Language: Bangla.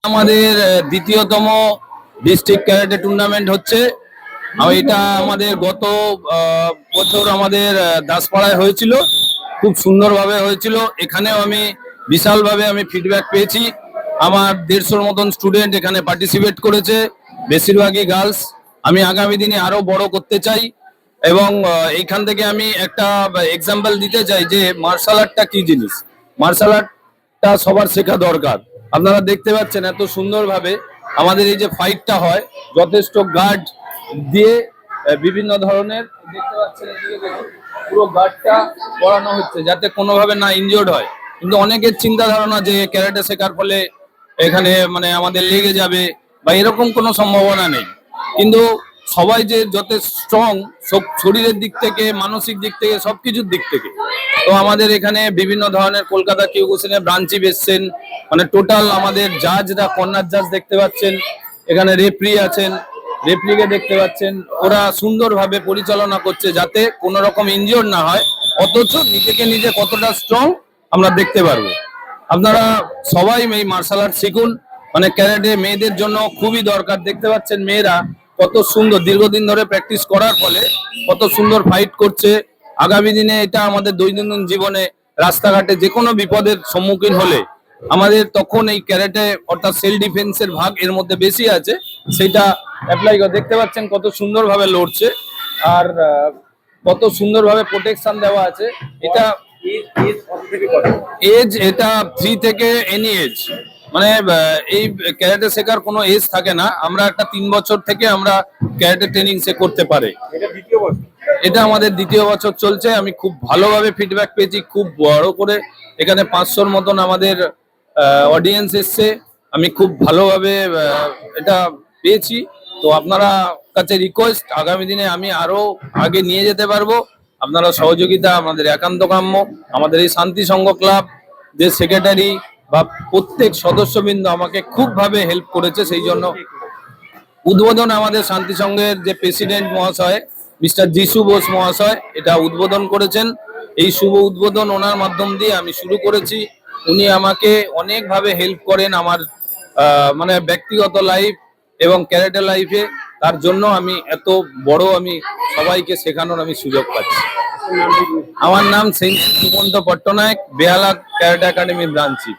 আমাদের দ্বিতীয়তম ডিস্ট্রিক্ট ক্যারাটে টুর্নামেন্ট হচ্ছে। এটা আমাদের গত বছর আমাদের দাসপাড়ায় হয়েছিল, খুব সুন্দরভাবে হয়েছিল। এখানেও আমি বিশালভাবে ফিডব্যাক পেয়েছি। আমার 150-র মতন স্টুডেন্ট এখানে পার্টিসিপেট করেছে, বেশিরভাগই গার্লস। আমি আগামী দিনে আরো বড় করতে চাই এবং এইখান থেকে আমি একটা এক্সাম্পল দিতে চাই যে মার্শাল আর্টটা কি জিনিস। মার্শাল আর্টটা সবার শেখা দরকার। আপনারা দেখতে পাচ্ছেন এত সুন্দরভাবে আমাদের এই যে ফাইটটা হয়, যথেষ্ট গার্ড দিয়ে বিভিন্ন ধরনের দেখতে পাচ্ছেন, এদিকে দেখুন পুরো গার্ডটা করানো হচ্ছে যাতে কোনোভাবে না ইনজিওর্ড হয়। কিন্তু অনেকের চিন্তা ধারণা যে ক্যারাটে শেখার ফলে এখানে আমাদের লেগে যাবে বা এরকম কোনো সম্ভাবনা নেই। কিন্তু সবাই যে যত স্ট্রং, শরীরের দিক থেকে, মানসিক দিক থেকে, সবকিছুর দিক থেকে। তো আমাদের এখানে বিভিন্ন ধরনের কলকাতা কিউকুশিনের ব্রাঞ্চি এসছেন, টোটাল আমাদের জাজরা, কর্নার জাজ দেখতে পাচ্ছেন, এখানে রেফারি আছেন, রেফারিকে দেখতে পাচ্ছেন। ওরা সুন্দরভাবে পরিচালনা করছে যাতে কোনো রকম ইনজিওর না হয়, অথচ নিজেকে নিজে কতটা স্ট্রং আমরা দেখতে পারবো। আপনারা সবাই এই মার্শাল আর্ট শিখুন, ক্যারাটে মেয়েদের জন্য খুবই দরকার। দেখতে পাচ্ছেন মেয়েরা কত সুন্দর দীর্ঘদিন ধরে প্র্যাকটিস করার ফলে কত সুন্দর ফাইট করছে। আগামী দিনে এটা আমাদের দৈনন্দিন জীবনে রাস্তাঘাটে যে কোনো বিপদের সম্মুখীন হলে আমাদের তখন এই ক্যারাটে অর্থাৎ সেলফ ডিফেন্সের ভাগ এর মধ্যে বেশি আছে, সেটা অ্যাপ্লাই করে। দেখতে পাচ্ছেন কত সুন্দরভাবে লড়ছে আর কত সুন্দরভাবে প্রোটেকশন দেওয়া আছে। এটা এজ, এটা 3 থেকে এনি এজ, এই ক্যারাটে শেখার কোনো এজ থাকে না। আমরা একটা 3 বছর থেকে আমরা ক্যারাটে ট্রেনিং করতে পারে। এটা আমাদের দ্বিতীয় বছর চলছে। আমি খুব ভালোভাবে ফিডব্যাক পেয়েছি, খুব বড় করে এখানে 500-র মতন আমাদের অডিয়েন্স এসছে। আমি খুব ভালোভাবে এটা পেয়েছি। তো আপনারা কাছে রিকোয়েস্ট, আগামী দিনে আমি আরো আগে নিয়ে যেতে পারবো। আপনারা সহযোগিতা আমাদের একান্ত কাম্য। আমাদের এই শান্তি সংঘ ক্লাব যে সেক্রেটারি বা প্রত্যেক সদস্যবৃন্দ আমাকে খুব ভাবে হেল্প করেছে। সেই জন্য উদ্বোধন আমাদের শান্তি সংঘের যে প্রেসিডেন্ট মহাশয় মিস্টার যিশু বোস মহাশয় এটা উদ্বোধন করেছেন। এই শুভ উদ্বোধন ওনার মাধ্যম দিয়ে আমি শুরু করেছি। উনি আমাকে অনেকভাবে হেল্প করেন আমার ব্যক্তিগত লাইফ এবং ক্যারাটে লাইফে। তার জন্য আমি এত বড় সবাইকে শেখানোর সুযোগ পাচ্ছি। আমার নাম সুমন্ত পট্টনায়ক, বেহালা ক্যারাটে একাডেমি ব্রাঞ্চি।